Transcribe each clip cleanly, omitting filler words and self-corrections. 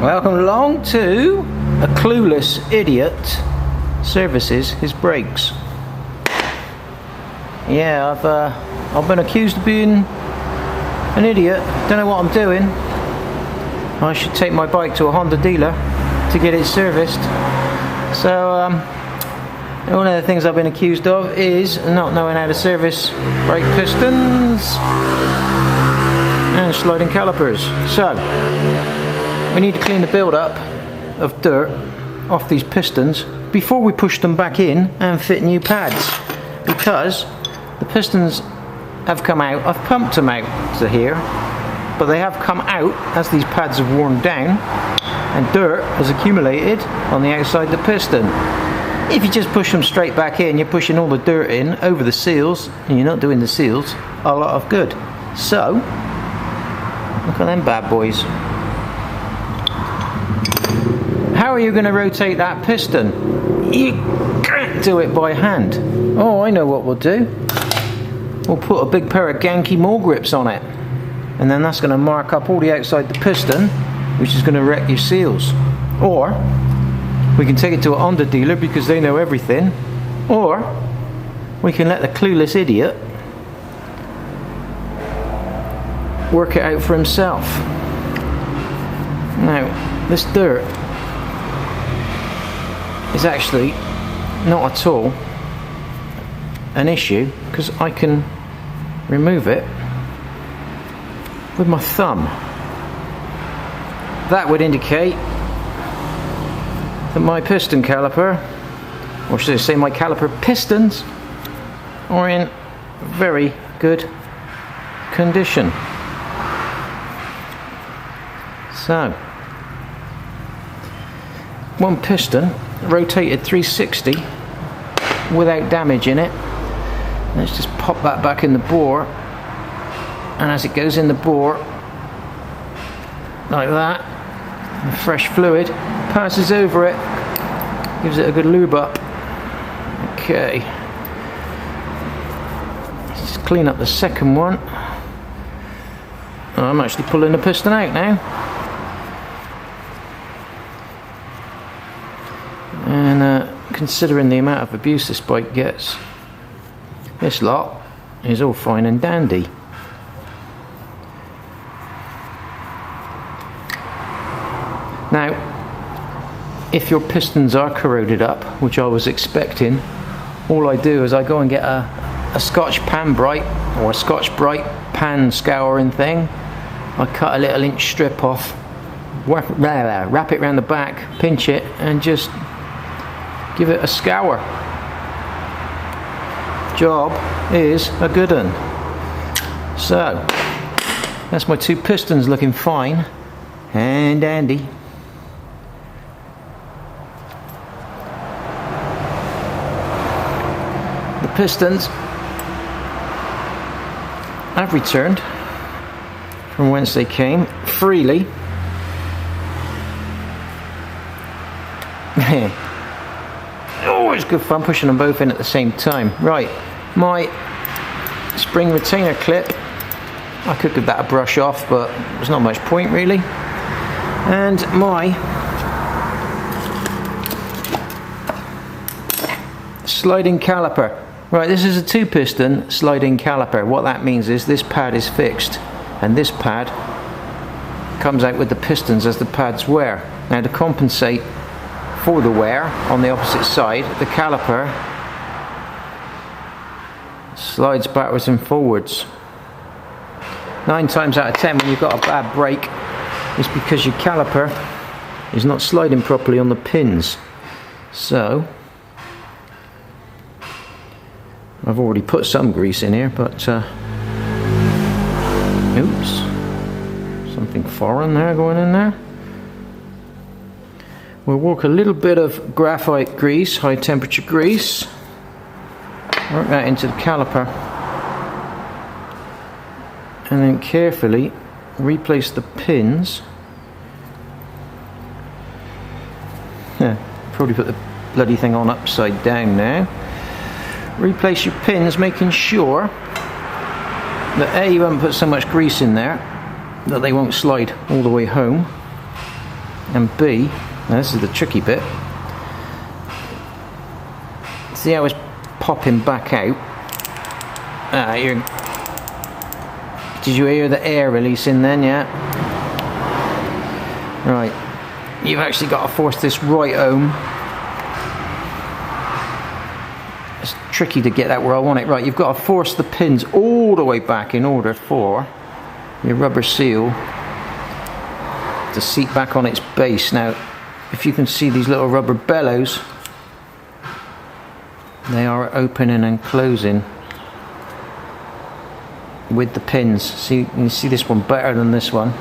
Welcome along to a clueless idiot services his brakes. Yeah, I've been accused of being an idiot. Don't know what I'm doing. I should take my bike to a Honda dealer to get it serviced. So one of the things I've been accused of is not knowing how to service brake pistons and sliding calipers. So we need to clean the build-up of dirt off these pistons before we push them back in and fit new pads, because the pistons have come out. I've pumped them out to here, but they have come out as these pads have worn down and dirt has accumulated on the outside of the piston. If you just push them straight back in, you're pushing all the dirt in over the seals and you're not doing the seals a lot of good. So look at them bad boys. How are you going to rotate that piston? You can't do it by hand. Oh, I know what we'll do. We'll put a big pair of Genki mole grips on it, and then that's going to mark up all the outside the piston, which is going to wreck your seals. Or we can take it to a Honda dealer because they know everything, or we can let the clueless idiot work it out for himself. Now, this dirt is actually not at all an issue because I can remove it with my thumb. That would indicate that my piston caliper, or should I say my caliper pistons, are in very good condition. So, one piston rotated 360 without damage in it. Let's just pop that back in the bore, and as it goes in the bore like that, the fresh fluid passes over it, gives it a good lube up. Okay, let's just clean up the second one. I'm actually pulling the piston out now. And considering the amount of abuse this bike gets, this lot is all fine and dandy. Now, if your pistons are corroded up, which I was expecting, all I do is I go and get a Scotch Pan Bright or a Scotch Bright pan scouring thing. I cut a little inch strip off, wrap it around the back, pinch it, and just give it a scour. Job is a good one. So that's my two pistons looking fine and dandy. The pistons have returned from whence they came freely. Always good fun pushing them both in at the same time. Right, my spring retainer clip, I could give that a brush off, but there's not much point really. And my sliding caliper. Right, this is a 2-piston sliding caliper. What that means is this pad is fixed, and this pad comes out with the pistons as the pads wear. Now, to compensate for the wear on the opposite side, the caliper slides backwards and forwards. 9 times out of 10 when you've got a bad brake, it's because your caliper is not sliding properly on the pins. So I've already put some grease in here, but oops, something foreign there going in there. We'll work a little bit of graphite grease, high temperature grease, work that into the caliper, and then carefully replace the pins. Probably put the bloody thing on upside down now. Replace your pins, making sure that A, you haven't put so much grease in there that they won't slide all the way home, and B, now this is the tricky bit, see how it's popping back out. Did you hear the air releasing then? Yeah. Right, you've actually got to force this right home. It's tricky to get that where I want it. Right, you've got to force the pins all the way back in order for your rubber seal to seat back on its base. Now, if you can see these little rubber bellows, they are opening and closing with the pins. See, you can see this one better than this one.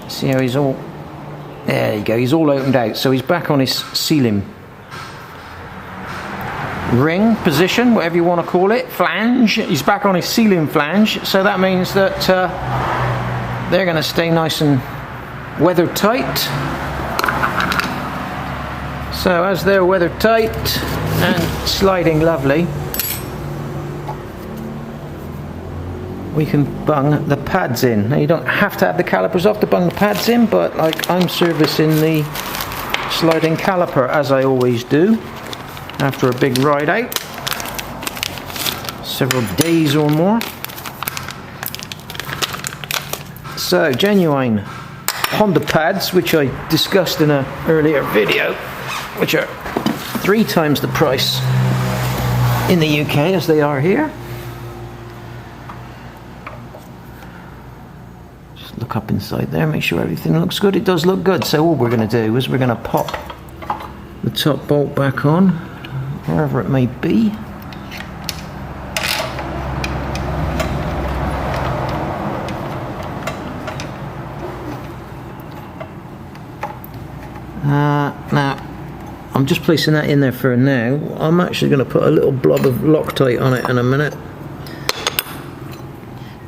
See how he's all, there you go, he's all opened out, so he's back on his sealing ring position, whatever you want to call it, flange. He's back on his sealing flange, so that means that they're going to stay nice and weather tight. So as they're weather tight and sliding lovely, we can bung the pads in. Now you don't have to have the calipers off to bung the pads in, but like I'm servicing the sliding caliper as I always do after a big ride out, several days or more. So genuine Honda pads, which I discussed in an earlier video, which are 3 times the price in the UK as they are here. Look up inside there, make sure everything looks good. It does look good. So all we're going to do is we're going to pop the top bolt back on, wherever it may be. Now I'm just placing that in there for now. I'm actually going to put a little blob of Loctite on it in a minute.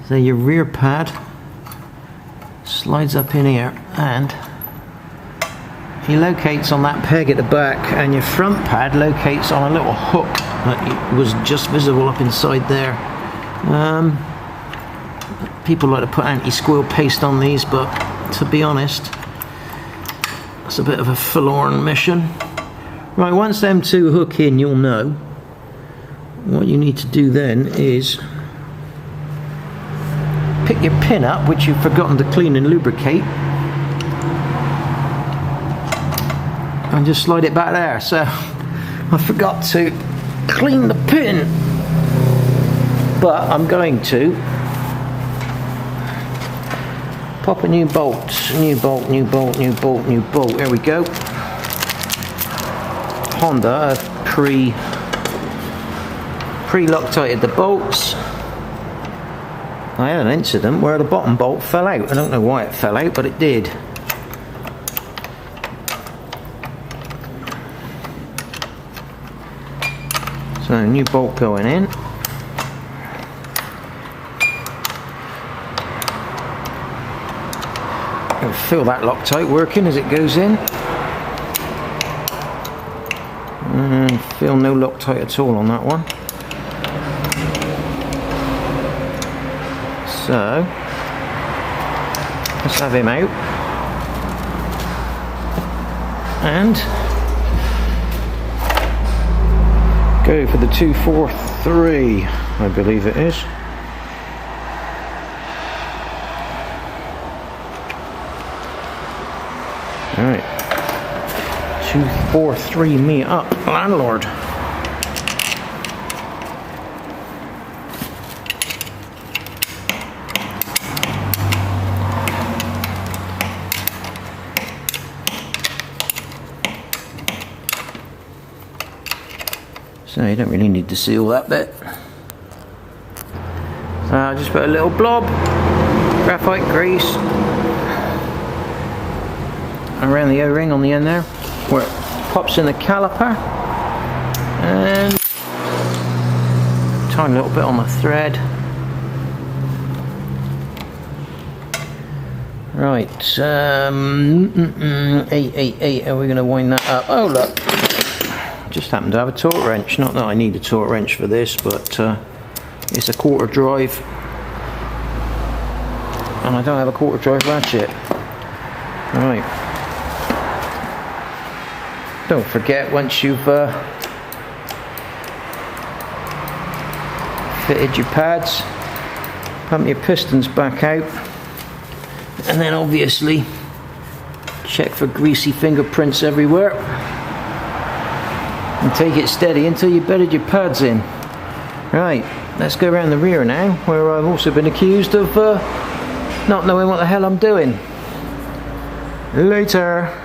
So your rear pad slides up in here and he locates on that peg at the back, and your front pad locates on a little hook that was just visible up inside there. People like to put anti-squeal paste on these, but to be honest, it's a bit of a forlorn mission. Right, once them two hook in, you'll know. What you need to do then is pick your pin up, which you've forgotten to clean and lubricate, and just slide it back there. So I forgot to clean the pin, but I'm going to pop a new bolt, new bolt, new bolt, new bolt, new bolt. There we go. Honda have pre-Loctited the bolts. I had an incident where the bottom bolt fell out. I don't know why it fell out, but it did. So new bolt going in. You'll feel that Loctite working as it goes in. Feel no Loctite at all on that one. So let's have him out and go for the 243, I believe it is. Alright, 243 me up, landlord. So you don't really need to seal that bit. So I'll just put a little blob, graphite grease around the O-ring on the end there, where it pops in the caliper, and tiny little bit on the thread. Right, 888, are we going to wind that up? Oh look, just happened to have a torque wrench. Not that I need a torque wrench for this, but it's a quarter drive and I don't have a quarter drive ratchet. Right, Don't forget, once you've fitted your pads, pump your pistons back out, and then obviously check for greasy fingerprints everywhere, and take it steady until you've bedded your pads in. Right, let's go around the rear now, where I've also been accused of not knowing what the hell I'm doing. Later.